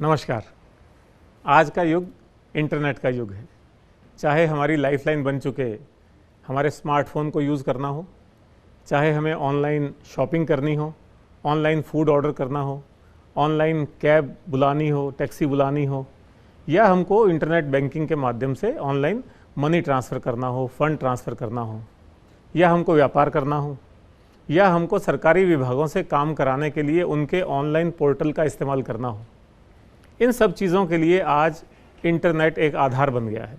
नमस्कार। आज का युग इंटरनेट का युग है। चाहे हमारी लाइफलाइन बन चुके हमारे स्मार्टफोन को यूज़ करना हो, चाहे हमें ऑनलाइन शॉपिंग करनी हो, ऑनलाइन फूड ऑर्डर करना हो, ऑनलाइन कैब बुलानी हो, टैक्सी बुलानी हो, या हमको इंटरनेट बैंकिंग के माध्यम से ऑनलाइन मनी ट्रांसफ़र करना हो, फंड ट्रांसफ़र करना हो, या हमको व्यापार करना हो, या हमको सरकारी विभागों से काम कराने के लिए उनके ऑनलाइन पोर्टल का इस्तेमाल करना हो, इन सब चीज़ों के लिए आज इंटरनेट एक आधार बन गया है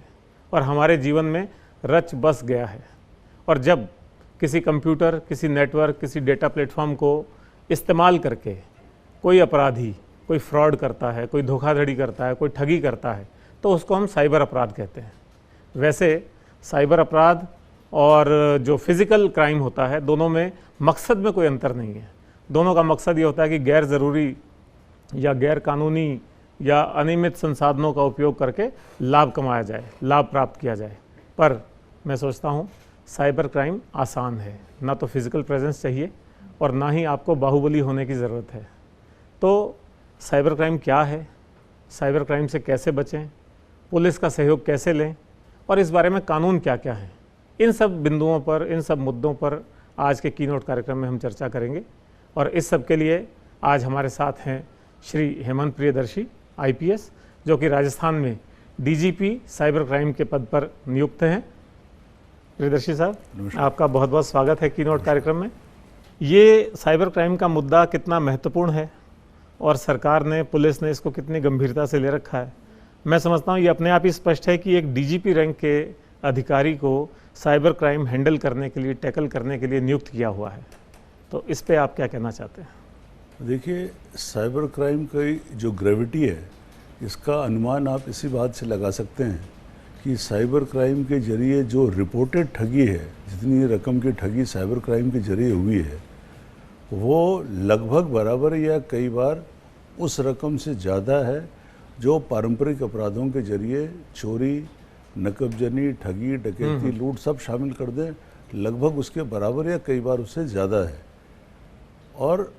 और हमारे जीवन में रच बस गया है। और जब किसी कंप्यूटर, किसी नेटवर्क, किसी डेटा प्लेटफॉर्म को इस्तेमाल करके कोई अपराधी, कोई फ्रॉड करता है, कोई धोखाधड़ी करता है, कोई ठगी करता है, तो उसको हम साइबर अपराध कहते हैं। वैसे साइबर अपराध और जो फिज़िकल क्राइम होता है, दोनों में मकसद में कोई अंतर नहीं है। दोनों का मकसद ये होता है कि गैर ज़रूरी या गैर कानूनी या अनियमित संसाधनों का उपयोग करके लाभ कमाया जाए, लाभ प्राप्त किया जाए। पर मैं सोचता हूँ साइबर क्राइम आसान है, ना तो फिज़िकल प्रेजेंस चाहिए और ना ही आपको बाहुबली होने की ज़रूरत है। तो साइबर क्राइम क्या है, साइबर क्राइम से कैसे बचें, पुलिस का सहयोग कैसे लें और इस बारे में कानून क्या क्या है, इन सब बिंदुओं पर, इन सब मुद्दों पर आज के कीनोट कार्यक्रम में हम चर्चा करेंगे। और इस सब के लिए आज हमारे साथ हैं श्री हेमंत प्रियदर्शी IPS, जो कि राजस्थान में DGP साइबर क्राइम के पद पर नियुक्त हैं। प्रियदर्शी साहब, आपका बहुत बहुत स्वागत है कीनोट कार्यक्रम में। ये साइबर क्राइम का मुद्दा कितना महत्वपूर्ण है और सरकार ने, पुलिस ने इसको कितनी गंभीरता से ले रखा है, मैं समझता हूँ ये अपने आप ही स्पष्ट है कि एक DGP रैंक के अधिकारी को साइबर क्राइम हैंडल करने के लिए, टैकल करने के लिए नियुक्त किया हुआ है। तो इस पर आप क्या कहना चाहते हैं? देखिए, साइबर क्राइम की जो ग्रेविटी है, इसका अनुमान आप इसी बात से लगा सकते हैं कि साइबर क्राइम के जरिए जो रिपोर्टेड ठगी है, जितनी रकम की ठगी साइबर क्राइम के जरिए हुई है, वो लगभग बराबर या कई बार उस रकम से ज़्यादा है जो पारंपरिक अपराधों के जरिए चोरी, नकबजनी, ठगी, डकैती, लूट सब शामिल कर दें, लगभग उसके बराबर या कई बार उससे ज़्यादा है। और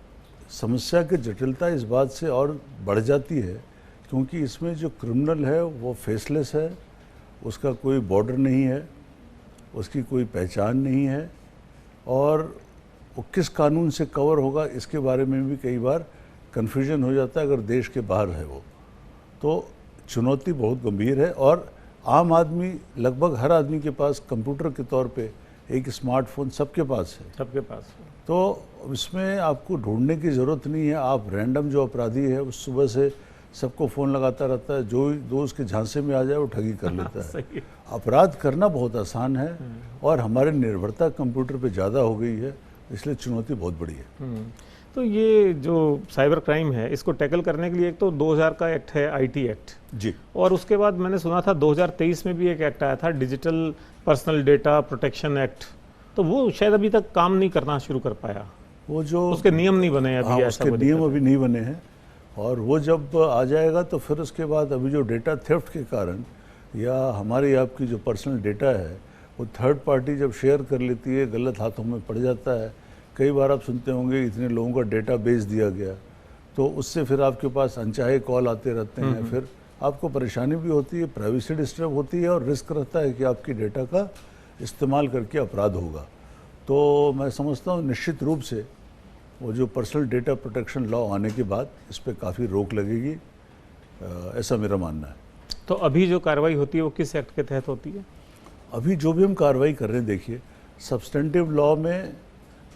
समस्या की जटिलता इस बात से और बढ़ जाती है क्योंकि इसमें जो क्रिमिनल है वो फेसलेस है, उसका कोई बॉर्डर नहीं है, उसकी कोई पहचान नहीं है और वो किस कानून से कवर होगा इसके बारे में भी कई बार कन्फ्यूजन हो जाता है अगर देश के बाहर है वो। तो चुनौती बहुत गंभीर है और आम आदमी, लगभग हर आदमी के पास कंप्यूटर के तौर पे एक स्मार्टफोन सबके पास है, सबके पास। तो इसमें आपको ढूंढने की ज़रूरत नहीं है। आप रैंडम जो अपराधी है उस सुबह से सबको फ़ोन लगाता रहता है, जो उसके झांसे में आ जाए वो ठगी कर लेता है। अपराध करना बहुत आसान है और हमारी निर्भरता कंप्यूटर पे ज़्यादा हो गई है, इसलिए चुनौती बहुत बड़ी है। तो ये जो साइबर क्राइम है, इसको टैकल करने के लिए एक तो 2000 का एक्ट है, IT एक्ट जी, और उसके बाद मैंने सुना था 2023 में भी एक एक्ट आया था, digital personal data protection act. तो वो शायद अभी तक काम नहीं करना शुरू कर पाया, वो जो उसके नियम नहीं बने अभी। हाँ, ऐसा उसके नियम अभी नहीं बने हैं और वो जब आ जाएगा तो फिर उसके बाद अभी जो डेटा थेफ्ट के कारण या हमारी आपकी जो पर्सनल डेटा है वो थर्ड पार्टी जब शेयर कर लेती है, गलत हाथों में पड़ जाता है। कई बार आप सुनते होंगे इतने लोगों का डेटा बेच दिया गया, तो उससे फिर आपके पास अनचाहे कॉल आते रहते हैं, फिर आपको परेशानी भी होती है, प्राइवेसी डिस्टर्ब होती है और रिस्क रहता है कि आपकी डेटा का इस्तेमाल करके अपराध होगा। तो मैं समझता हूँ निश्चित रूप से वो जो पर्सनल डेटा प्रोटेक्शन लॉ आने के बाद इस पर काफ़ी रोक लगेगी, ऐसा मेरा मानना है। तो अभी जो कार्रवाई होती है वो किस एक्ट के तहत होती है? अभी जो भी हम कार्रवाई कर रहे हैं, देखिए, सब्सटेंटिव लॉ में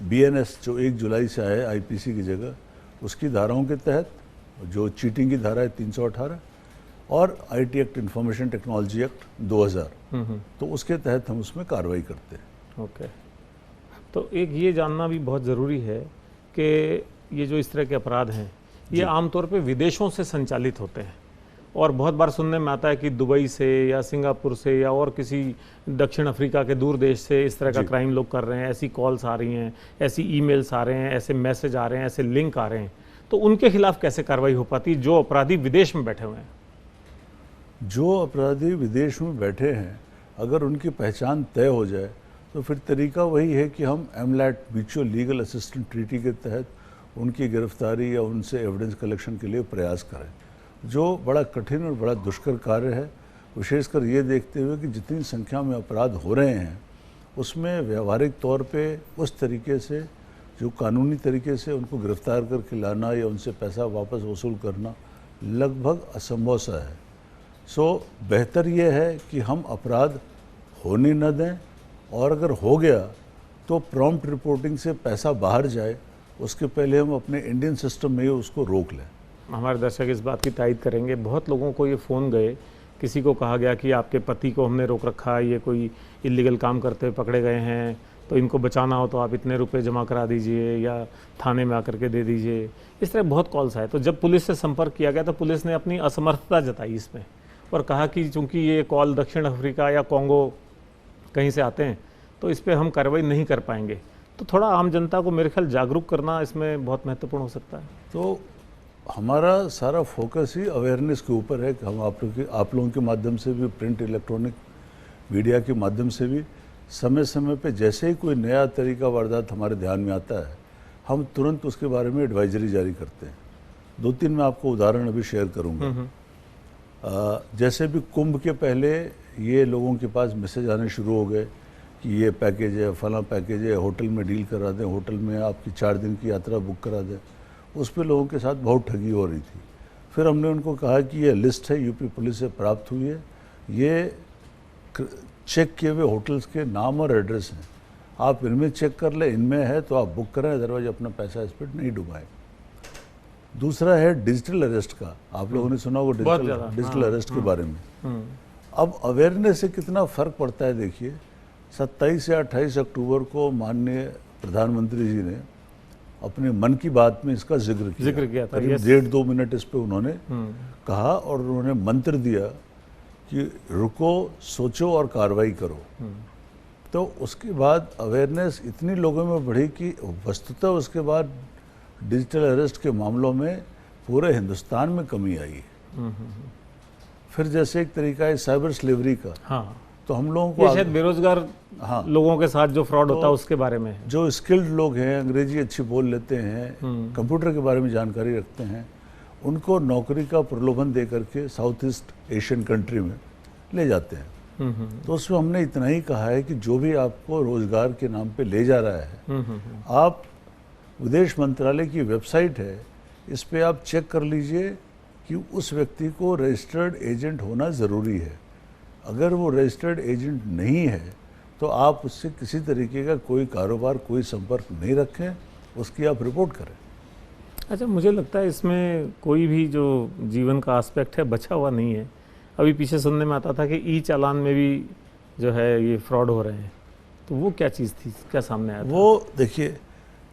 BNS जो 1 जुलाई से आया है IPC की जगह, उसकी धाराओं के तहत, जो चीटिंग की धारा है 318 और IT act, information technology act 2000, तो उसके तहत हम उसमें कार्रवाई करते हैं। ओके। तो एक ये जानना भी बहुत ज़रूरी है कि ये जो इस तरह के अपराध हैं, ये आमतौर पे विदेशों से संचालित होते हैं और बहुत बार सुनने में आता है कि दुबई से या सिंगापुर से या और किसी दक्षिण अफ्रीका के दूर देश से इस तरह का क्राइम लोग कर रहे हैं, ऐसी कॉल्स आ रही हैं, ऐसी ईमेल्स आ रहे हैं, ऐसे मैसेज आ रहे हैं, ऐसे लिंक आ रहे हैं। तो उनके खिलाफ कैसे कार्रवाई हो पाती है जो अपराधी विदेश में बैठे हुए हैं? जो अपराधी विदेश में बैठे हैं, अगर उनकी पहचान तय हो जाए तो फिर तरीका वही है कि हम MLAT, mutual legal assistance treaty के तहत उनकी गिरफ्तारी या उनसे एविडेंस कलेक्शन के लिए प्रयास करें। जो बड़ा कठिन और बड़ा दुष्कर कार्य है, विशेषकर ये देखते हुए कि जितनी संख्या में अपराध हो रहे हैं उसमें व्यवहारिक तौर पे उस तरीके से जो कानूनी तरीके से उनको गिरफ्तार करके लाना या उनसे पैसा वापस वसूल करना लगभग असंभव सा है। सो बेहतर ये है कि हम अपराध होने न दें, और अगर हो गया तो प्रॉम्प्ट रिपोर्टिंग से पैसा बाहर जाए, उसके पहले हम अपने इंडियन सिस्टम में उसको रोक लें। हमारे दर्शक इस बात की तायद करेंगे, बहुत लोगों को ये फ़ोन गए, किसी को कहा गया कि आपके पति को हमने रोक रखा है, ये कोई इलीगल काम करते हुए पकड़े गए हैं, तो इनको बचाना हो तो आप इतने रुपए जमा करा दीजिए या थाने में आकर के दे दीजिए। इस तरह बहुत कॉल्स आए। तो जब पुलिस से संपर्क किया गया तो पुलिस ने अपनी असमर्थता जताई इसमें और कहा कि चूंकि ये कॉल दक्षिण अफ्रीका या कॉन्गो कहीं से आते हैं तो इस पर हम कार्रवाई नहीं कर पाएंगे। तो थोड़ा आम जनता को मेरे ख्याल जागरूक करना इसमें बहुत महत्वपूर्ण हो सकता है। तो हमारा सारा फोकस ही अवेयरनेस के ऊपर है कि हम आप लोगों के माध्यम से भी, प्रिंट इलेक्ट्रॉनिक मीडिया के माध्यम से भी समय समय पे जैसे ही कोई नया तरीका वारदात हमारे ध्यान में आता है हम तुरंत उसके बारे में एडवाइजरी जारी करते हैं। 2-3 मैं आपको उदाहरण अभी शेयर करूँगा। जैसे भी कुंभ के पहले ये लोगों के पास मैसेज आने शुरू हो गए कि ये पैकेज है, फला पैकेज है, होटल में डील करा दें, होटल में आपकी 4 दिन की यात्रा बुक करा दें। उस पर लोगों के साथ बहुत ठगी हो रही थी। फिर हमने उनको कहा कि ये लिस्ट है, यूपी पुलिस से प्राप्त हुई है, ये चेक किए हुए होटल्स के नाम और एड्रेस हैं, आप इनमें चेक कर लें, इनमें है तो आप बुक करें, अदरवाइज अपना पैसा इस पर नहीं डुबाएं। दूसरा है डिजिटल अरेस्ट का, आप लोगों ने सुना होगा डिजिटल अरेस्ट के बारे में। अब अवेयरनेस से कितना फ़र्क पड़ता है देखिए। 27 या 28 अक्टूबर को माननीय प्रधानमंत्री जी ने अपने मन की बात में इसका जिक्र किया था। 1.5-2 मिनट इस पे उन्होंने कहा और उन्होंने मंत्र दिया कि रुको, सोचो और कार्रवाई करो। तो उसके बाद अवेयरनेस इतनी लोगों में बढ़ी कि वस्तुतः उसके बाद डिजिटल अरेस्ट के मामलों में पूरे हिंदुस्तान में कमी आई है। फिर जैसे एक तरीका है साइबर स्लेवरी का। हाँ, तो हम लोगों को शायद बेरोजगार लोगों के साथ जो फ्रॉड होता है उसके बारे में है। जो स्किल्ड लोग हैं, अंग्रेजी अच्छी बोल लेते हैं, कंप्यूटर के बारे में जानकारी रखते हैं, उनको नौकरी का प्रलोभन दे करके साउथ ईस्ट एशियन कंट्री में ले जाते हैं। तो उसमें हमने इतना ही कहा है कि जो भी आपको रोजगार के नाम पे ले जा रहा है, आप विदेश मंत्रालय की वेबसाइट है, इस पे आप चेक कर लीजिए कि उस व्यक्ति को रजिस्टर्ड एजेंट होना ज़रूरी है। अगर वो रजिस्टर्ड एजेंट नहीं है तो आप उससे किसी तरीके का कोई कारोबार, कोई संपर्क नहीं रखें, उसकी आप रिपोर्ट करें। अच्छा, मुझे लगता है इसमें कोई भी जो जीवन का एस्पेक्ट है बचा हुआ नहीं है। अभी पीछे सुनने में आता था कि ई चालान में भी जो है ये फ्रॉड हो रहे हैं, तो वो क्या चीज़ थी, क्या सामने आया था? वो देखिए,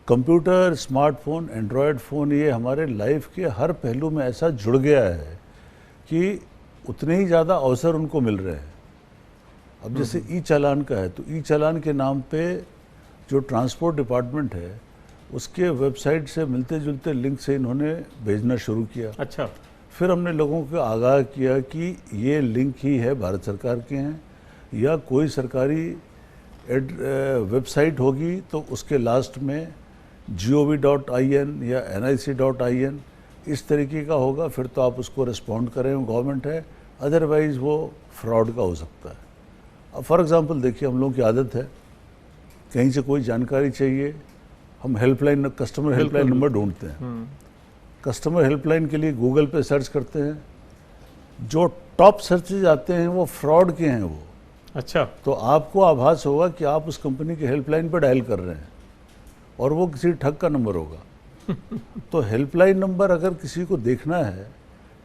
कंप्यूटर, स्मार्टफोन, एंड्रॉयड फ़ोन, ये हमारे लाइफ के हर पहलू में ऐसा जुड़ गया है कि उतने ही ज़्यादा अवसर उनको मिल रहे हैं। अब जैसे ई चालान का है, तो ई चालान के नाम पे जो ट्रांसपोर्ट डिपार्टमेंट है उसके वेबसाइट से मिलते जुलते लिंक से इन्होंने भेजना शुरू किया। अच्छा। फिर हमने लोगों को आगाह किया कि ये लिंक ही है भारत सरकार के हैं या कोई सरकारी वेबसाइट होगी तो उसके लास्ट में gov.in या nic.in इस तरीके का होगा, फिर तो आप उसको रिस्पॉन्ड करें, गवर्नमेंट है, अदरवाइज़ वो फ्रॉड का हो सकता है। अब फॉर एग्ज़ाम्पल देखिए, हम लोगों की आदत है कहीं से कोई जानकारी चाहिए, हम हेल्पलाइन, कस्टमर हेल्पलाइन नंबर ढूंढते हैं। कस्टमर हेल्पलाइन के लिए गूगल पे सर्च करते हैं, जो टॉप सर्चेज आते हैं वो फ्रॉड के हैं वो। अच्छा। तो आपको आभास होगा कि आप उस कंपनी के हेल्पलाइन पर डायल कर रहे हैं और वो किसी ठग का नंबर होगा। तो हेल्पलाइन नंबर अगर किसी को देखना है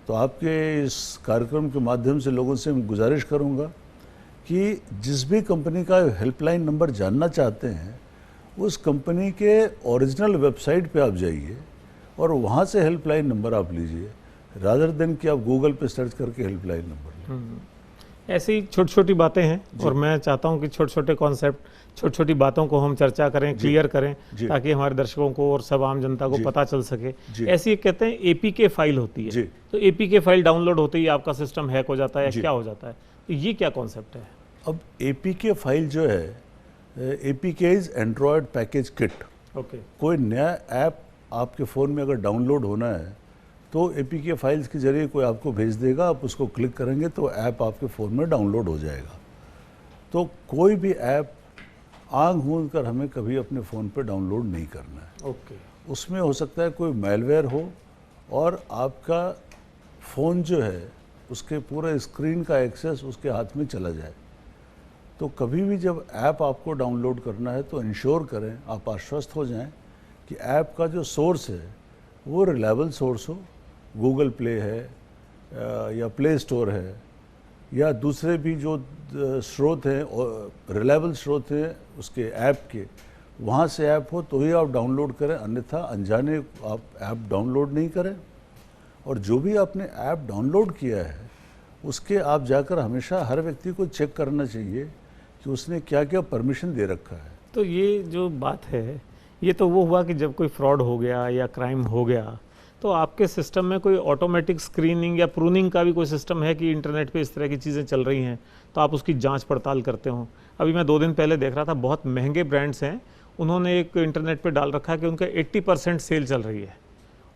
तो आपके इस कार्यक्रम के माध्यम से लोगों से मैं गुजारिश करूंगा कि जिस भी कंपनी का हेल्पलाइन नंबर जानना चाहते हैं उस कंपनी के ओरिजिनल वेबसाइट पे आप जाइए और वहाँ से हेल्पलाइन नंबर आप लीजिए, रादर देन कि आप गूगल पे सर्च करके हेल्पलाइन नंबर लें। ऐसी छोटी छोटी बातें हैं और मैं चाहता हूं कि छोटे छोटे कॉन्सेप्ट, छोटी छोटी बातों को हम चर्चा करें, क्लियर करें, ताकि हमारे दर्शकों को और सब आम जनता को पता चल सके। ऐसी कहते हैं एपीके फाइल होती है, तो एपीके फाइल डाउनलोड होते ही आपका सिस्टम हैक हो जाता है या क्या हो जाता है, तो ये क्या कॉन्सेप्ट है? अब एपीके फाइल जो है, APK is Android package kit. Okay. कोई नया ऐप आपके फ़ोन में अगर डाउनलोड होना है तो APK फाइल्स के जरिए कोई आपको भेज देगा, आप उसको क्लिक करेंगे तो ऐप आपके फ़ोन में डाउनलोड हो जाएगा। तो कोई भी ऐप आंख मूंद कर हमें कभी अपने फ़ोन पे डाउनलोड नहीं करना है। ओके। उसमें हो सकता है कोई मैलवेयर हो और आपका फ़ोन जो है उसके पूरे स्क्रीन का एक्सेस उसके हाथ में चला जाए। तो कभी भी जब ऐप आपको डाउनलोड करना है तो इंश्योर करें, आप आश्वस्त हो जाएं कि ऐप का जो सोर्स है वो रिलायबल सोर्स हो, गूगल प्ले है या प्ले स्टोर है या दूसरे भी जो स्रोत हैं और रिलायबल स्रोत हैं उसके ऐप के, वहाँ से ऐप हो तो ही आप डाउनलोड करें, अन्यथा अनजाने आप ऐप डाउनलोड नहीं करें। और जो भी आपने ऐप डाउनलोड किया है उसके आप जाकर हमेशा हर व्यक्ति को चेक करना चाहिए कि उसने क्या क्या परमिशन दे रखा है। तो ये जो बात है, ये तो वो हुआ कि जब कोई फ्रॉड हो गया या क्राइम हो गया, तो आपके सिस्टम में कोई ऑटोमेटिक स्क्रीनिंग या प्रूनिंग का भी कोई सिस्टम है कि इंटरनेट पे इस तरह की चीज़ें चल रही हैं तो आप उसकी जांच पड़ताल करते हो? अभी मैं 2 दिन पहले देख रहा था, बहुत महंगे ब्रांड्स हैं, उन्होंने एक इंटरनेट पे डाल रखा है कि उनका 80% सेल चल रही है।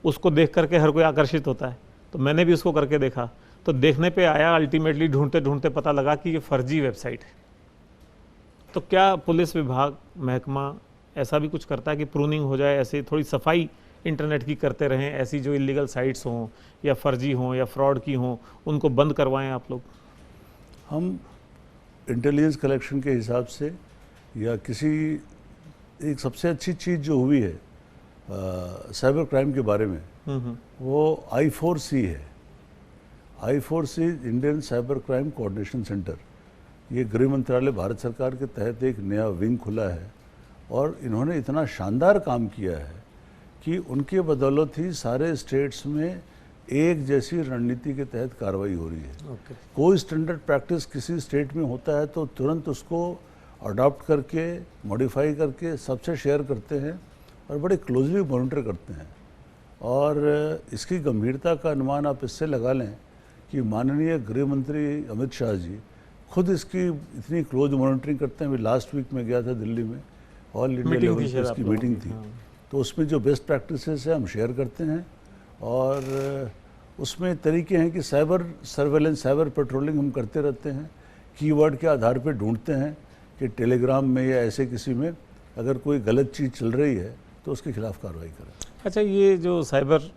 उसको देख करके हर कोई आकर्षित होता है, तो मैंने भी उसको करके देखा, तो देखने पे आया अल्टीमेटली ढूंढते ढूंढते पता लगा कि ये फर्जी वेबसाइट है। तो क्या पुलिस विभाग, महकमा ऐसा भी कुछ करता है कि प्रूनिंग हो जाए, ऐसे थोड़ी सफाई इंटरनेट की करते रहें, ऐसी जो इलीगल साइट्स हों या फर्जी हों या फ्रॉड की हों उनको बंद करवाएं आप लोग? हम इंटेलिजेंस कलेक्शन के हिसाब से या किसी एक सबसे अच्छी चीज़ जो हुई है साइबर क्राइम के बारे में, वो I4C है। I4C Indian cyber crime coordination centre, ये गृह मंत्रालय भारत सरकार के तहत एक नया विंग खुला है और इन्होंने इतना शानदार काम किया है कि उनके बदौलत ही सारे स्टेट्स में एक जैसी रणनीति के तहत कार्रवाई हो रही है। कोई स्टैंडर्ड प्रैक्टिस किसी स्टेट में होता है तो तुरंत उसको अडॉप्ट करके, मॉडिफाई करके सबसे शेयर करते हैं और बड़े क्लोजली मॉनिटर करते हैं। और इसकी गंभीरता का अनुमान आप इससे लगा लें कि माननीय गृह मंत्री अमित शाह जी खुद इसकी इतनी क्लोज मॉनिटरिंग करते हैं। अभी लास्ट वीक में गया था दिल्ली में, ऑल इंडिया लेवल पर इसकी मीटिंग थी। तो उसमें जो बेस्ट प्रैक्टिसेस है हम शेयर करते हैं और उसमें तरीके हैं कि साइबर सर्वेलेंस, साइबर पेट्रोलिंग हम करते रहते हैं। कीवर्ड के आधार पे ढूंढते हैं कि टेलीग्राम में या ऐसे किसी में अगर कोई गलत चीज़ चल रही है तो उसके खिलाफ कार्रवाई करें। अच्छा, ये जो साइबर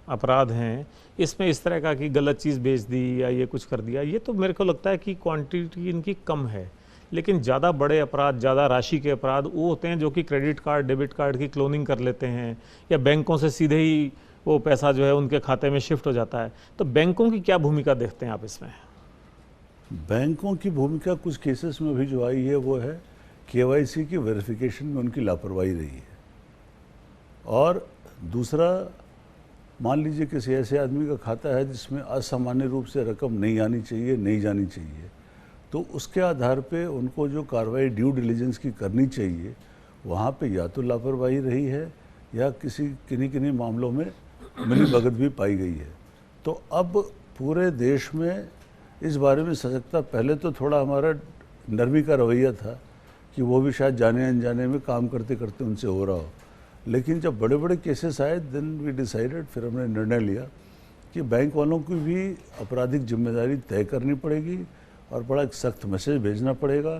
अपराध हैं, इसमें इस तरह का कि गलत चीज़ बेच दी या ये कुछ कर दिया, ये तो मेरे को लगता है कि क्वांटिटी इनकी कम है। लेकिन ज़्यादा बड़े अपराध, ज़्यादा राशि के अपराध वो होते हैं जो कि क्रेडिट कार्ड, डेबिट कार्ड की क्लोनिंग कर लेते हैं या बैंकों से सीधे ही वो पैसा जो है उनके खाते में शिफ्ट हो जाता है। तो बैंकों की क्या भूमिका देखते हैं आप इसमें? बैंकों की भूमिका कुछ केसेस में भी जो आई है वो है KYC की वेरिफिकेशन में उनकी लापरवाही रही है। और दूसरा, मान लीजिए किसी ऐसे आदमी का खाता है जिसमें असामान्य रूप से रकम नहीं आनी चाहिए, नहीं जानी चाहिए, तो उसके आधार पे उनको जो कार्रवाई ड्यू डिलिजेंस की करनी चाहिए वहाँ पे या तो लापरवाही रही है या किन्हीं मामलों में मिलीभगत भी पाई गई है। तो अब पूरे देश में इस बारे में सजगता, पहले तो थोड़ा हमारा नरमी का रवैया था कि वो भी शायद जाने अनजाने में काम करते करते उनसे हो रहा हो, लेकिन जब बड़े बड़े केसेस आए देन वी डिसाइडेड, फिर हमने निर्णय लिया कि बैंक वालों की भी आपराधिक जिम्मेदारी तय करनी पड़ेगी और बड़ा एक सख्त मैसेज भेजना पड़ेगा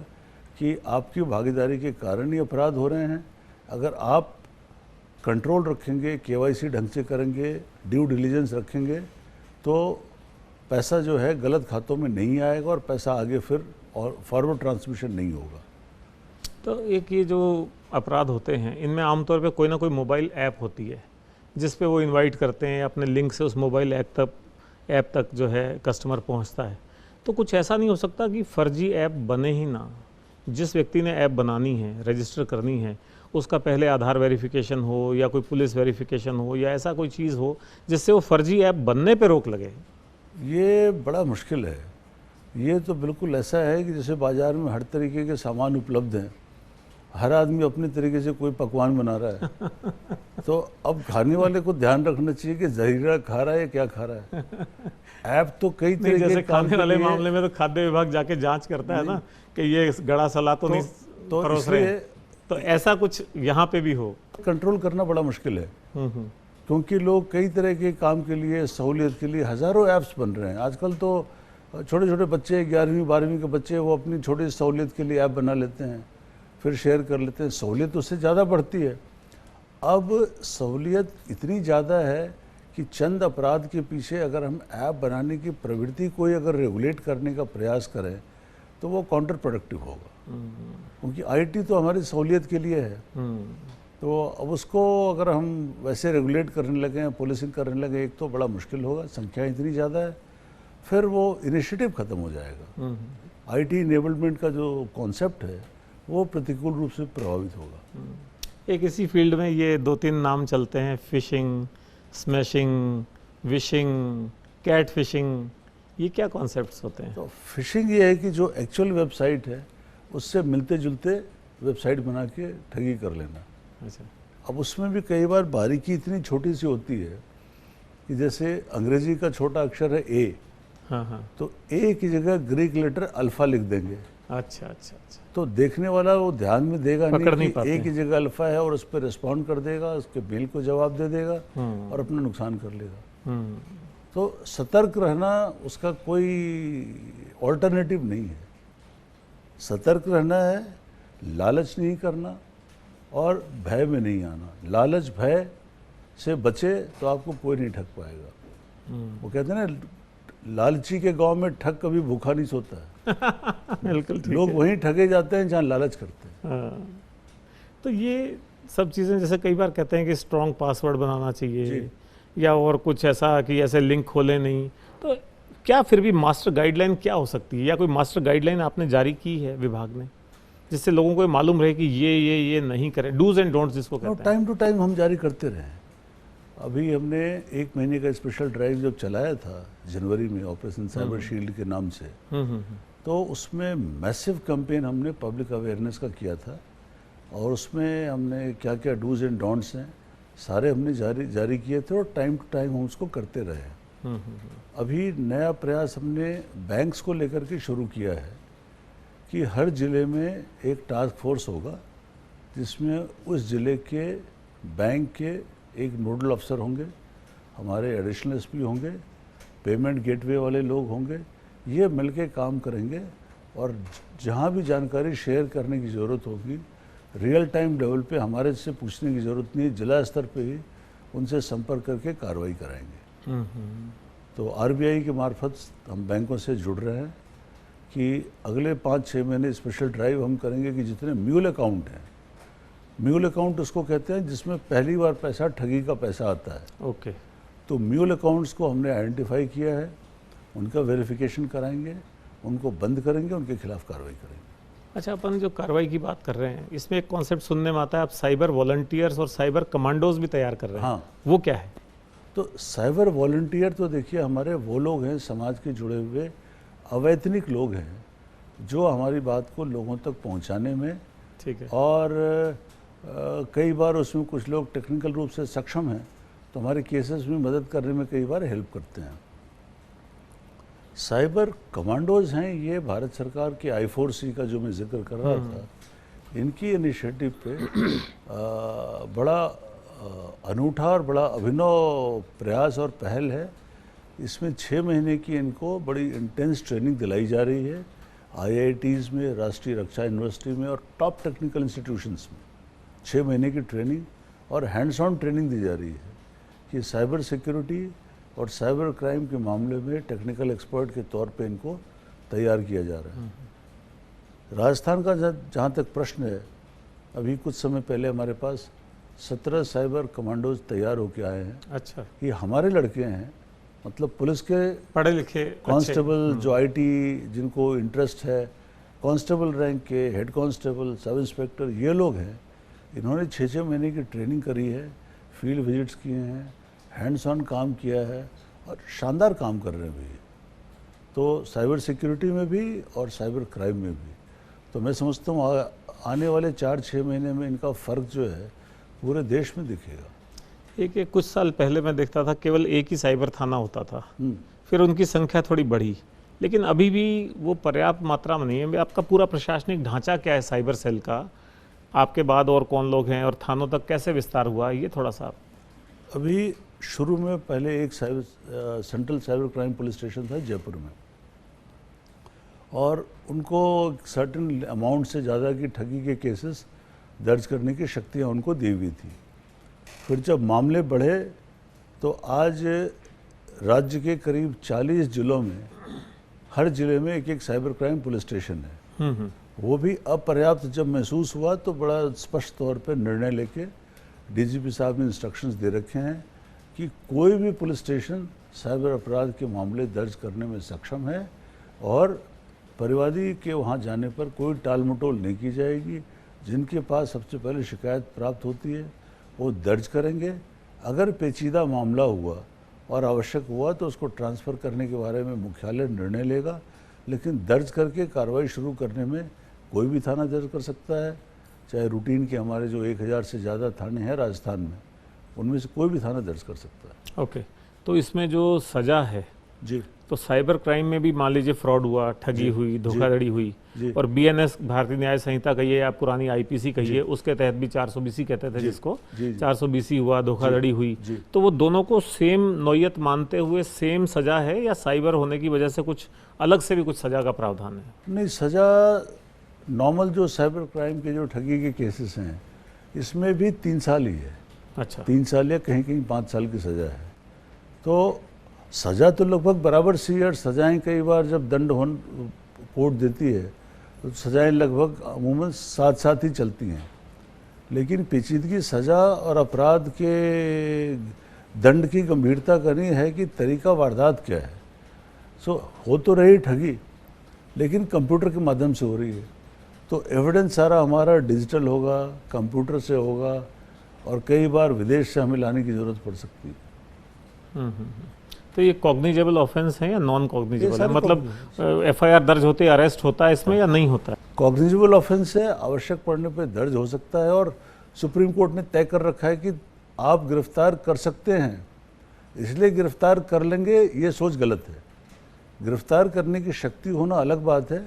कि आपकी भागीदारी के कारण ही अपराध हो रहे हैं। अगर आप कंट्रोल रखेंगे, KYC ढंग से करेंगे, ड्यू डिलिजेंस रखेंगे, तो पैसा जो है गलत खातों में नहीं आएगा और पैसा आगे फिर और फॉरवर्ड ट्रांसमिशन नहीं होगा। तो एक ये जो अपराध होते हैं इनमें आमतौर पे कोई ना कोई मोबाइल ऐप होती है जिस पे वो इनवाइट करते हैं, अपने लिंक से उस मोबाइल ऐप तक जो है कस्टमर पहुंचता है। तो कुछ ऐसा नहीं हो सकता कि फर्जी ऐप बने ही ना? जिस व्यक्ति ने ऐप बनानी है, रजिस्टर करनी है, उसका पहले आधार वेरिफिकेशन हो या कोई पुलिस वेरिफिकेशन हो या ऐसा कोई चीज़ हो जिससे वो फर्जी ऐप बनने पे रोक लगे। ये बड़ा मुश्किल है। ये तो बिल्कुल ऐसा है कि जैसे बाज़ार में हर तरीके के सामान उपलब्ध हैं, हर आदमी अपने तरीके से कोई पकवान बना रहा है तो अब खाने वाले को ध्यान रखना चाहिए कि जहरीला खा रहा है या क्या खा रहा है। ऐप तो कई तरीके जैसे खाने वाले मामले में तो खाद्य विभाग जाके जांच करता है ना कि ये गड़ा सलाद तो नहीं परोस रहे हैं। तो ऐसा कुछ यहाँ पे भी हो? कंट्रोल करना बड़ा मुश्किल है क्योंकि लोग कई तरह के काम के लिए, सहूलियत के लिए हज़ारों ऐप्स बन रहे हैं। आजकल तो छोटे छोटे बच्चे, 11वीं 12वीं के बच्चे, वो अपनी छोटी सहूलियत के लिए ऐप बना लेते हैं, फिर शेयर कर लेते हैं। सहूलियत उससे ज़्यादा बढ़ती है। अब सहूलियत इतनी ज़्यादा है कि चंद अपराध के पीछे अगर हम ऐप बनाने की प्रवृत्ति को ही अगर रेगुलेट करने का प्रयास करें तो वो काउंटर प्रोडक्टिव होगा, क्योंकि आईटी तो हमारी सहूलियत के लिए है। तो अब उसको अगर हम वैसे रेगुलेट करने लगे, पुलिसिंग करने लगे, एक तो बड़ा मुश्किल होगा, संख्या इतनी ज़्यादा है, फिर वो इनिशिएटिव ख़त्म हो जाएगा। आईटी इनेबलमेंट का जो कॉन्सेप्ट है वो प्रतिकूल रूप से प्रभावित होगा। एक इसी फील्ड में ये 2-3 नाम चलते हैं, phishing, smishing, vishing, catfishing, ये क्या कॉन्सेप्ट्स होते हैं? तो फिशिंग ये है कि जो एक्चुअल वेबसाइट है उससे मिलते जुलते वेबसाइट बना के ठगी कर लेना। अच्छा। अब उसमें भी कई बार बारीकी इतनी छोटी सी होती है कि जैसे अंग्रेजी का छोटा अक्षर है ए, हाँ हाँ, तो ए की जगह ग्रीक लेटर अल्फा लिख देंगे। अच्छा अच्छा अच्छा, तो देखने वाला वो ध्यान में देगा पकड़ नहीं नहीं कि ए की जगह अल्फा है, और उस पर रिस्पॉन्ड कर देगा, उसके मेल को जवाब दे देगा और अपना नुकसान कर लेगा। तो सतर्क रहना उसका कोई ऑल्टरनेटिव नहीं है। सतर्क रहना है, लालच नहीं करना और भय में नहीं आना। लालच भय से बचे तो आपको कोई नहीं ठग पाएगा। वो कहते हैं ना, लालची के गांव में ठग कभी भूखा नहीं सोता है। बिल्कुल ठीक लोग है। वहीं ठगे जाते हैं जहाँ लालच करते हैं। हाँ। तो ये सब चीज़ें, जैसे कई बार कहते हैं कि स्ट्रॉन्ग पासवर्ड बनाना चाहिए या और कुछ ऐसा कि ऐसे लिंक खोले नहीं, तो क्या फिर भी मास्टर गाइडलाइन क्या हो सकती है, या कोई मास्टर गाइडलाइन आपने जारी की है विभाग ने, जिससे लोगों को मालूम रहे कि ये नहीं करें, डूज एंड डोंट्स जिसको कहते हैं? टाइम टू टाइम हम जारी करते रहे। अभी हमने 1 महीने का स्पेशल ड्राइव जब चलाया था जनवरी में, ऑपरेशन साइबर शील्ड के नाम से, तो उसमें मैसिव कैंपेन हमने पब्लिक अवेयरनेस का किया था, और उसमें हमने क्या क्या डूज एंड डोंट्स हैं सारे हमने जारी किए थे, और टाइम टू टाइम हम उसको करते रहे। अभी नया प्रयास हमने बैंक्स को लेकर के शुरू किया है कि हर ज़िले में एक टास्क फोर्स होगा जिसमें उस ज़िले के बैंक के एक नोडल अफसर होंगे, हमारे एडिशनल एसपी होंगे, पेमेंट गेटवे वाले लोग होंगे। ये मिलके काम करेंगे, और जहाँ भी जानकारी शेयर करने की ज़रूरत होगी रियल टाइम लेवल पे हमारे से पूछने की ज़रूरत नहीं, जिला स्तर पे ही उनसे संपर्क करके कार्रवाई कराएंगे। तो आरबीआई के मार्फत हम बैंकों से जुड़ रहे हैं कि अगले 5-6 महीने स्पेशल ड्राइव हम करेंगे कि जितने म्यूल अकाउंट हैं, म्यूल अकाउंट उसको कहते हैं जिसमें पहली बार पैसा, ठगी का पैसा आता है। ओके। तो म्यूल अकाउंट्स को हमने आइडेंटिफाई किया है, उनका वेरिफिकेशन कराएंगे, उनको बंद करेंगे, उनके खिलाफ कार्रवाई करेंगे। अच्छा, अपन जो कार्रवाई की बात कर रहे हैं, इसमें एक कॉन्सेप्ट सुनने में आता है, आप साइबर वॉलंटियर्स और साइबर कमांडोज भी तैयार कर रहे हैं। हाँ, वो क्या है? तो साइबर वॉलंटियर तो देखिए हमारे वो लोग हैं, समाज के जुड़े हुए अवैतनिक लोग हैं जो हमारी बात को लोगों तक पहुंचाने में, ठीक है, और कई बार उसमें कुछ लोग टेक्निकल रूप से सक्षम हैं तो हमारे केसेस में मदद करने में कई बार हेल्प करते हैं। साइबर कमांडोज हैं, ये भारत सरकार के I4C का जो मैं जिक्र कर रहा था, इनकी इनिशिएटिव पे बड़ा अनूठा और बड़ा अभिनव प्रयास और पहल है। इसमें 6 महीने की इनको बड़ी इंटेंस ट्रेनिंग दिलाई जा रही है IITs में, राष्ट्रीय रक्षा यूनिवर्सिटी में और टॉप टेक्निकल इंस्टीट्यूशंस में। 6 महीने की ट्रेनिंग और हैंड्स ऑन ट्रेनिंग दी जा रही है कि साइबर सिक्योरिटी और साइबर क्राइम के मामले में टेक्निकल एक्सपर्ट के तौर पे इनको तैयार किया जा रहा है। राजस्थान का जहाँ तक प्रश्न है, अभी कुछ समय पहले हमारे पास 17 साइबर कमांडोज तैयार होके आए हैं। अच्छा, ये हमारे लड़के हैं, मतलब पुलिस के पढ़े लिखे कांस्टेबल जो आईटी जिनको इंटरेस्ट है, कांस्टेबल रैंक के, हेड कांस्टेबल, सब इंस्पेक्टर, ये लोग हैं। इन्होंने 6-6 महीने की ट्रेनिंग करी है, फील्ड विजिट्स किए हैं, हैंड्स ऑन काम किया है और शानदार काम कर रहे हैं भी, तो साइबर सिक्योरिटी में भी और साइबर क्राइम में भी। तो मैं समझता हूँ आने वाले 4-6 महीने में इनका फ़र्क जो है पूरे देश में दिखेगा। एक कुछ साल पहले मैं देखता था केवल एक ही साइबर थाना होता था, फिर उनकी संख्या थोड़ी बढ़ी, लेकिन अभी भी वो पर्याप्त मात्रा में नहीं है। आपका पूरा प्रशासनिक ढांचा क्या है साइबर सेल का, आपके बाद और कौन लोग हैं और थानों तक कैसे विस्तार हुआ, ये थोड़ा सा। अभी शुरू में पहले एक central cyber crime police station था जयपुर में, और उनको सर्टेन अमाउंट से ज़्यादा की ठगी के केसेस दर्ज करने की शक्तियाँ उनको दी हुई थी। फिर जब मामले बढ़े तो आज राज्य के करीब 40 जिलों में हर जिले में एक एक साइबर क्राइम पुलिस स्टेशन है। वो भी अपर्याप्त जब महसूस हुआ तो बड़ा स्पष्ट तौर पर निर्णय लेके डीजीपी साहब ने इंस्ट्रक्शंस दे रखे हैं कि कोई भी पुलिस स्टेशन साइबर अपराध के मामले दर्ज करने में सक्षम है और परिवादी के वहाँ जाने पर कोई टाल मटोल नहीं की जाएगी। जिनके पास सबसे पहले शिकायत प्राप्त होती है वो दर्ज करेंगे। अगर पेचीदा मामला हुआ और आवश्यक हुआ तो उसको ट्रांसफ़र करने के बारे में मुख्यालय निर्णय लेगा, लेकिन दर्ज करके कार्रवाई शुरू करने में कोई भी थाना दर्ज कर सकता है। चाहे रूटीन के हमारे जो 1000 से ज़्यादा थाने हैं राजस्थान में, उनमें से कोई भी थाना दर्ज कर सकता है। ओके, तो इसमें जो सज़ा है जी, तो साइबर क्राइम में भी मान लीजिए फ्रॉड हुआ, ठगी हुई, धोखाधड़ी हुई, और बीएनएस भारतीय न्याय संहिता कहिए या पुरानी आईपीसी कहिए, उसके तहत भी 420 कहते थे जिसको, 420 हुआ, धोखाधड़ी हुई, तो वो दोनों को सेम नौयत मानते हुए सेम सजा है या साइबर होने की वजह से कुछ अलग से भी कुछ सजा का प्रावधान है? नहीं, सजा नॉर्मल जो साइबर क्राइम के जो ठगी के केसेस हैं इसमें भी 3 साल ही है। अच्छा, 3 साल या कहीं कहीं 5 साल की सज़ा है। तो सज़ा तो लगभग बराबर सी है। और सज़ाएँ कई बार जब दंड कोर्ट देती है तो सज़ाएँ लगभग अमूमन साथ साथ ही चलती हैं, लेकिन पेचीदगी सज़ा और अपराध के दंड की गंभीरता करनी है कि तरीका वारदात क्या है। हो तो रही ठगी, लेकिन कंप्यूटर के माध्यम से हो रही है, तो एविडेंस सारा हमारा डिजिटल होगा, कंप्यूटर से होगा, और कई बार विदेश से हमें लाने की ज़रूरत पड़ सकती है। तो ये कॉग्निजेबल ऑफेंस है या नॉन कॉग्निजेबल है? मतलब एफआईआर दर्ज होते ही अरेस्ट होता है इसमें या नहीं होता है? कॉग्निजेबल ऑफेंस है, आवश्यक पड़ने पर दर्ज हो सकता है, और सुप्रीम कोर्ट ने तय कर रखा है कि आप गिरफ्तार कर सकते हैं। इसलिए गिरफ्तार कर लेंगे ये सोच गलत है। गिरफ्तार करने की शक्ति होना अलग बात है,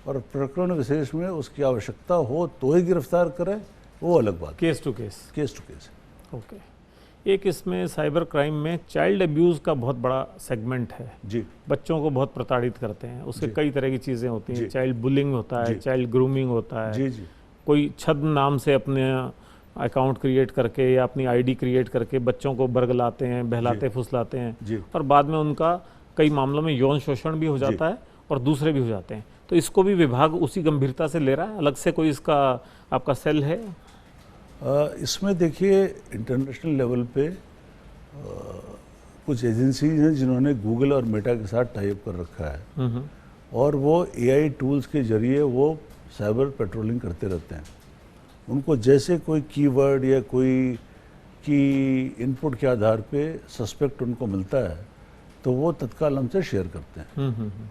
और प्रकरण विशेष में उसकी आवश्यकता हो तो ही गिरफ्तार करें, वो अलग बात। Case to case. Case to case. Okay, एक इसमें साइबर क्राइम में चाइल्ड अब्यूज़ का बहुत बड़ा सेगमेंट है जी। बच्चों को बहुत प्रताड़ित करते हैं, उसके कई तरह की चीज़ें होती हैं। चाइल्ड बुलिंग होता है, जी। चाइल्ड ग्रूमिंग होता है, जी जी। कोई छद्म नाम से अपने अकाउंट क्रिएट करके या अपनी आईडी क्रिएट करके बच्चों को बरगलाते हैं, बहलाते फुसलाते हैं, जी। और बाद में उनका कई मामलों में यौन शोषण भी हो जाता है और दूसरे भी हो जाते हैं। तो इसको भी विभाग उसी गंभीरता से ले रहा है? अलग से कोई इसका आपका सेल है? इसमें देखिए, इंटरनेशनल लेवल पे कुछ एजेंसीज हैं जिन्होंने गूगल और मेटा के साथ टाइप कर रखा है, और वो एआई टूल्स के जरिए वो साइबर पेट्रोलिंग करते रहते हैं। उनको जैसे कोई कीवर्ड या कोई की इनपुट के आधार पे सस्पेक्ट उनको मिलता है तो वो तत्काल हमसे शेयर करते हैं,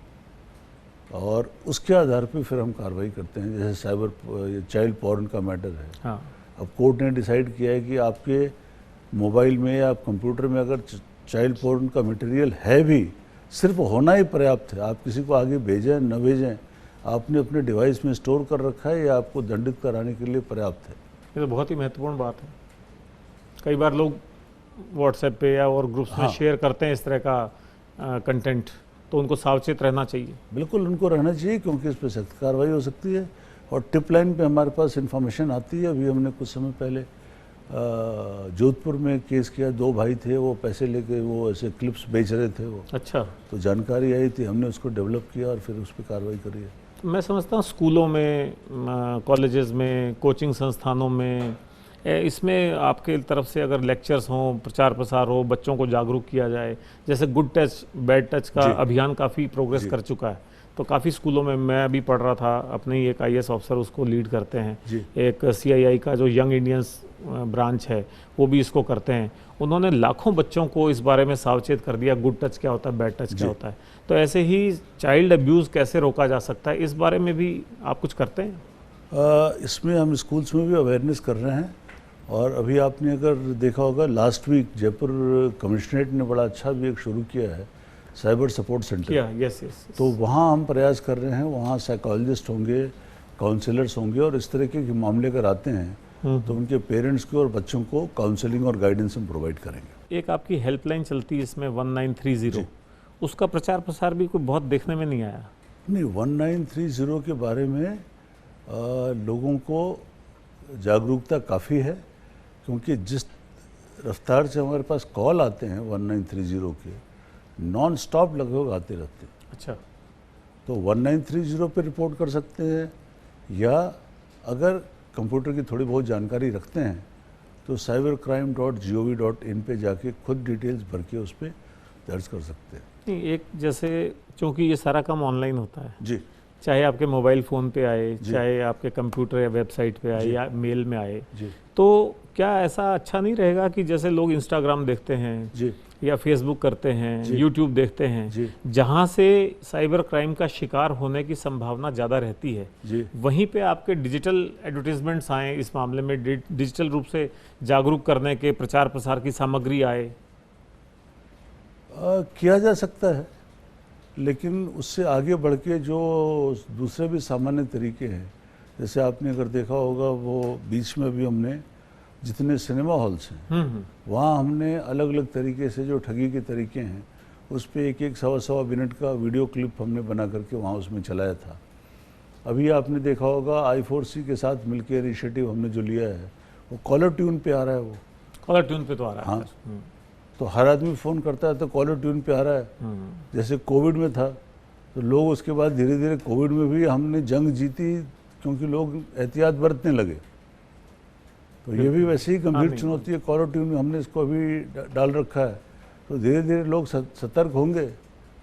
और उसके आधार पे फिर हम कार्रवाई करते हैं। जैसे साइबर चाइल्ड पॉर्न का मैटर है। हाँ। अब कोर्ट ने डिसाइड किया है कि आपके मोबाइल में या कंप्यूटर में अगर चाइल्ड पॉर्न का मटेरियल है भी, सिर्फ होना ही पर्याप्त है। आप किसी को आगे भेजें न भेजें, आपने अपने डिवाइस में स्टोर कर रखा है, या आपको दंडित कराने के लिए पर्याप्त है। ये तो बहुत ही महत्वपूर्ण बात है। कई बार लोग व्हाट्सएप पे या और ग्रुप्स में शेयर करते हैं इस तरह का कंटेंट, तो उनको सावचेत रहना चाहिए। बिल्कुल उनको रहना चाहिए, क्योंकि इस पर सख्त कार्रवाई हो सकती है। और टिप लाइन पे हमारे पास इन्फॉर्मेशन आती है। अभी हमने कुछ समय पहले जोधपुर में केस किया, 2 भाई थे, वो पैसे लेके वो ऐसे क्लिप्स बेच रहे थे वो। अच्छा। तो जानकारी आई थी, हमने उसको डेवलप किया और फिर उस पर कार्रवाई करी है। तो मैं समझता हूँ स्कूलों में, कॉलेजेस में, कोचिंग संस्थानों में, इसमें आपके तरफ से अगर लेक्चर्स हों, प्रचार प्रसार हो, बच्चों को जागरूक किया जाए, जैसे गुड टच बैड टच का अभियान काफ़ी प्रोग्रेस कर चुका है, तो काफ़ी स्कूलों में मैं भी पढ़ रहा था, अपने ही एक आईएएस ऑफिसर उसको लीड करते हैं। एक सीआईआई का जो यंग इंडियंस ब्रांच है वो भी इसको करते हैं। उन्होंने लाखों बच्चों को इस बारे में सावचेत कर दिया, गुड टच क्या होता है, बैड टच क्या होता है। तो ऐसे ही चाइल्ड अब्यूज़ कैसे रोका जा सकता है, इस बारे में भी आप कुछ करते हैं? इसमें हम स्कूल्स में भी अवेयरनेस कर रहे हैं। और अभी आपने अगर देखा होगा, लास्ट वीक जयपुर कमिश्नरेट ने बड़ा अच्छा भी एक शुरू किया है, साइबर सपोर्ट सेंटर। यस। तो वहाँ हम प्रयास कर रहे हैं, वहाँ साइकोलॉजिस्ट होंगे, काउंसलर्स होंगे, और इस तरह के मामले अगर आते हैं तो उनके पेरेंट्स को और बच्चों को काउंसलिंग और गाइडेंस हम प्रोवाइड करेंगे। एक आपकी हेल्पलाइन चलती है इसमें 1930, उसका प्रचार प्रसार भी कोई बहुत देखने में नहीं आया। नहीं, 1930 के बारे में लोगों को जागरूकता काफ़ी है, क्योंकि जिस रफ्तार से हमारे पास कॉल आते हैं 1930 के, नॉन स्टॉप लगभग आते रहते हैं। अच्छा, तो 1930 पे रिपोर्ट कर सकते हैं, या अगर कंप्यूटर की थोड़ी बहुत जानकारी रखते हैं तो cybercrime.gov.in पे जाके खुद डिटेल्स भर के उस पर दर्ज कर सकते हैं। नहीं, एक जैसे चूँकि ये सारा काम ऑनलाइन होता है जी, चाहे आपके मोबाइल फ़ोन पे आए, चाहे आपके कंप्यूटर या वेबसाइट पे आए या मेल में आए, जी, तो क्या ऐसा अच्छा नहीं रहेगा कि जैसे लोग इंस्टाग्राम देखते हैं जी, या फेसबुक करते हैं, जी, यूट्यूब देखते हैं, जी, जहाँ से साइबर क्राइम का शिकार होने की संभावना ज़्यादा रहती है, जी, वहीं पे आपके डिजिटल एडवर्टीजमेंट्स आए, इस मामले में डिजिटल रूप से जागरूक करने के प्रचार प्रसार की सामग्री आए? किया जा सकता है, लेकिन उससे आगे बढ़ के जो दूसरे भी सामान्य तरीके हैं, जैसे आपने अगर देखा होगा वो बीच में भी हमने जितने सिनेमा हॉल्स हैं वहाँ हमने अलग अलग तरीके से जो ठगी के तरीके हैं उस पर एक सवा मिनट का वीडियो क्लिप हमने बना करके वहाँ उसमें चलाया था। अभी आपने देखा होगा I4C के साथ मिलकर इनिशिएटिव हमने जो लिया है वो कॉलर ट्यून पे आ रहा है। वो कॉलर ट्यून पे तो आ रहा है। हाँ, तो हर आदमी फ़ोन करता है तो कॉलर ट्यून पे आ रहा है। जैसे कोविड में था तो लोग उसके बाद धीरे धीरे कोविड में भी हमने जंग जीती, क्योंकि लोग एहतियात बरतने लगे। तो ये भी वैसे ही गंभीर चुनौती है। कॉलर ट्यून में हमने इसको अभी डाल रखा है, तो धीरे धीरे लोग सतर्क होंगे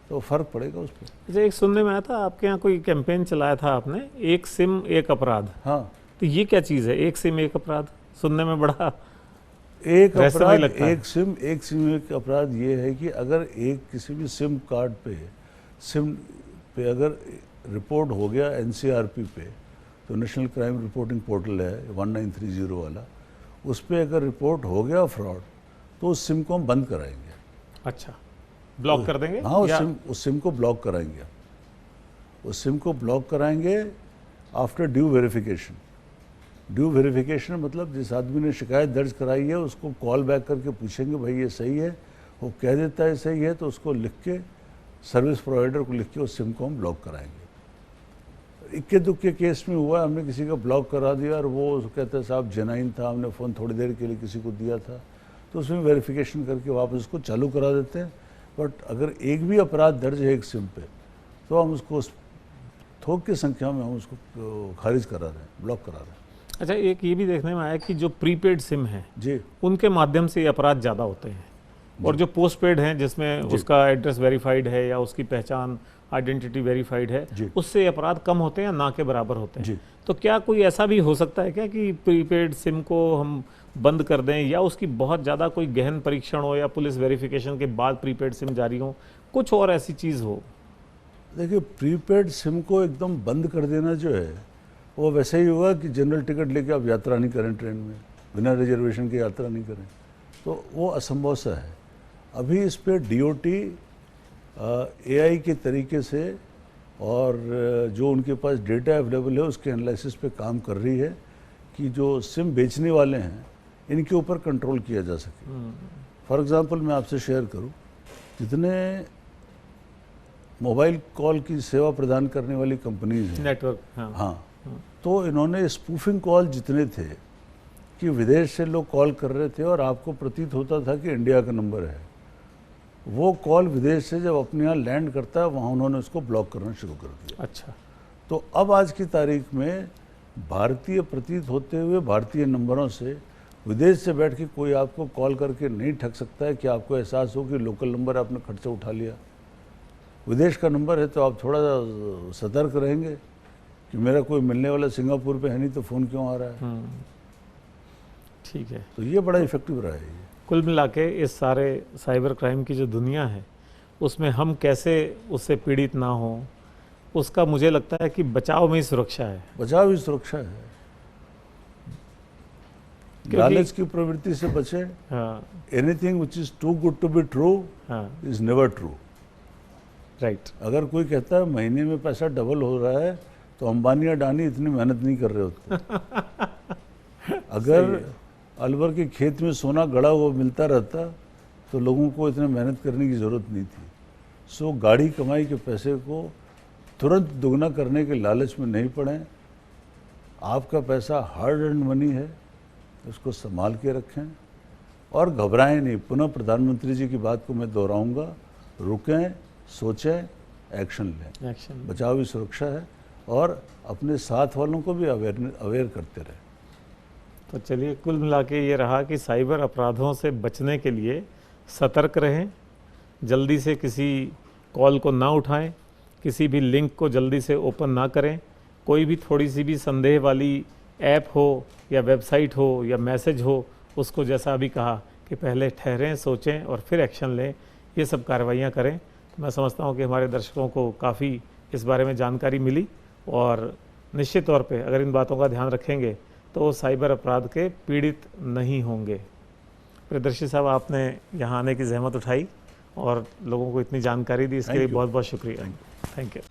तो फ़र्क पड़ेगा उस पर। अच्छा, एक सुनने में आया था आपके यहाँ कोई कैंपेन चलाया था आपने, एक सिम एक अपराध। हाँ, तो ये क्या चीज़ है, एक सिम एक अपराध? सुनने में बड़ा एक अपराध लगता है। एक सिम एक अपराध ये है कि अगर एक किसी भी सिम कार्ड पे, सिम पे अगर रिपोर्ट हो गया NCRP पे, तो नेशनल क्राइम रिपोर्टिंग पोर्टल है 1930 वाला, उस पर अगर रिपोर्ट हो गया फ्रॉड तो उस सिम को हम बंद कराएंगे। अच्छा, ब्लॉक कर देंगे? हाँ, उस सिम को ब्लॉक कराएंगे। उस सिम को ब्लॉक कराएंगे after due verification. Due verification मतलब जिस आदमी ने शिकायत दर्ज कराई है उसको कॉल बैक करके पूछेंगे भाई ये सही है, वो कह देता है सही है तो उसको लिख के, सर्विस प्रोवाइडर को लिख के उस सिम को हम ब्लॉक कराएंगे। इक्के दुक्के केस में हुआ, हमने किसी का ब्लॉक करा दिया और वो कहता है साहब जेन्युइन था, हमने फ़ोन थोड़ी देर के लिए किसी को दिया था, तो उसमें वेरिफिकेशन करके वापस उसको चालू करा देते हैं। बट अगर एक भी अपराध दर्ज है एक सिम पे तो हम उसको थोक की संख्या में हम उसको खारिज करा रहे हैं, ब्लॉक करा रहे हैं। अच्छा, एक ये भी देखने में आया कि जो प्रीपेड सिम है जी, उनके माध्यम से ये अपराध ज़्यादा होते हैं, और जो पोस्टपेड हैं जिसमें उसका एड्रेस वेरीफाइड है या उसकी पहचान आइडेंटिटी वेरीफाइड है, उससे अपराध कम होते हैं या ना के बराबर होते हैं। तो क्या कोई ऐसा भी हो सकता है क्या कि प्रीपेड सिम को हम बंद कर दें, या उसकी बहुत ज़्यादा कोई गहन परीक्षण हो या पुलिस वेरिफिकेशन के बाद प्रीपेड सिम जारी हो, कुछ और ऐसी चीज़ हो? देखिए, प्रीपेड सिम को एकदम बंद कर देना जो है वो वैसे ही होगा कि जनरल टिकट लेके आप यात्रा नहीं करें, ट्रेन में बिना रिजर्वेशन के यात्रा नहीं करें, तो वो असंभव सा है। अभी इस पर DOT AI के तरीके से और जो उनके पास डेटा अवेलेबल है उसके एनालिसिस पे काम कर रही है कि जो सिम बेचने वाले हैं इनके ऊपर कंट्रोल किया जा सके। फॉर एग्ज़ाम्पल मैं आपसे शेयर करूं, जितने मोबाइल कॉल की सेवा प्रदान करने वाली कंपनीज हैं, नेटवर्क, हाँ, तो इन्होंने स्पूफिंग कॉल जितने थे कि विदेश से लोग कॉल कर रहे थे और आपको प्रतीत होता था कि इंडिया का नंबर है, वो कॉल विदेश से जब अपने यहाँ लैंड करता है वहाँ उन्होंने उसको ब्लॉक करना शुरू कर दिया। अच्छा, तो अब आज की तारीख में भारतीय प्रतीत होते हुए भारतीय नंबरों से विदेश से बैठ के कोई आपको कॉल करके नहीं ठग सकता है कि आपको एहसास हो कि लोकल नंबर आपने खट से उठा लिया। विदेश का नंबर है तो आप थोड़ा सतर्क रहेंगे कि मेरा कोई मिलने वाला सिंगापुर पे है नहीं तो फ़ोन क्यों आ रहा है। ठीक है, तो ये बड़ा इफेक्टिव रहा है ये। कुल मिला के इस सारे साइबर क्राइम की जो दुनिया है उसमें हम कैसे उससे पीड़ित ना हो, उसका मुझे लगता है कि बचाव में ही सुरक्षा है। बचाव ही सुरक्षा है। लालच की प्रवृत्ति से बचे। Anything which is too good to be true is never true. Right. अगर कोई कहता है महीने में पैसा डबल हो रहा है तो अंबानी अडानी इतनी मेहनत नहीं कर रहे होते। अगर अलवर के खेत में सोना गड़ा हुआ मिलता रहता तो लोगों को इतने मेहनत करने की ज़रूरत नहीं थी। सो गाढ़ी कमाई के पैसे को तुरंत दुगना करने के लालच में नहीं पड़ें। आपका पैसा हार्ड अर्न मनी है, उसको संभाल के रखें और घबराएं नहीं। पुनः प्रधानमंत्री जी की बात को मैं दोहराऊंगा, रुकें, सोचें, एक्शन लें। बचाव ही सुरक्षा है और अपने साथ वालों को भी अवेयर करते रहें। तो चलिए, कुल मिला के ये रहा कि साइबर अपराधों से बचने के लिए सतर्क रहें, जल्दी से किसी कॉल को ना उठाएं, किसी भी लिंक को जल्दी से ओपन ना करें। कोई भी थोड़ी सी भी संदेह वाली ऐप हो या वेबसाइट हो या मैसेज हो, उसको जैसा अभी कहा कि पहले ठहरें, सोचें और फिर एक्शन लें, ये सब कार्रवाइयाँ करें। तो मैं समझता हूँ कि हमारे दर्शकों को काफ़ी इस बारे में जानकारी मिली और निश्चित तौर पे अगर इन बातों का ध्यान रखेंगे तो साइबर अपराध के पीड़ित नहीं होंगे। प्रियदर्शी साहब, आपने यहाँ आने की जहमत उठाई और लोगों को इतनी जानकारी दी, इसके लिए बहुत बहुत शुक्रिया। Thank you.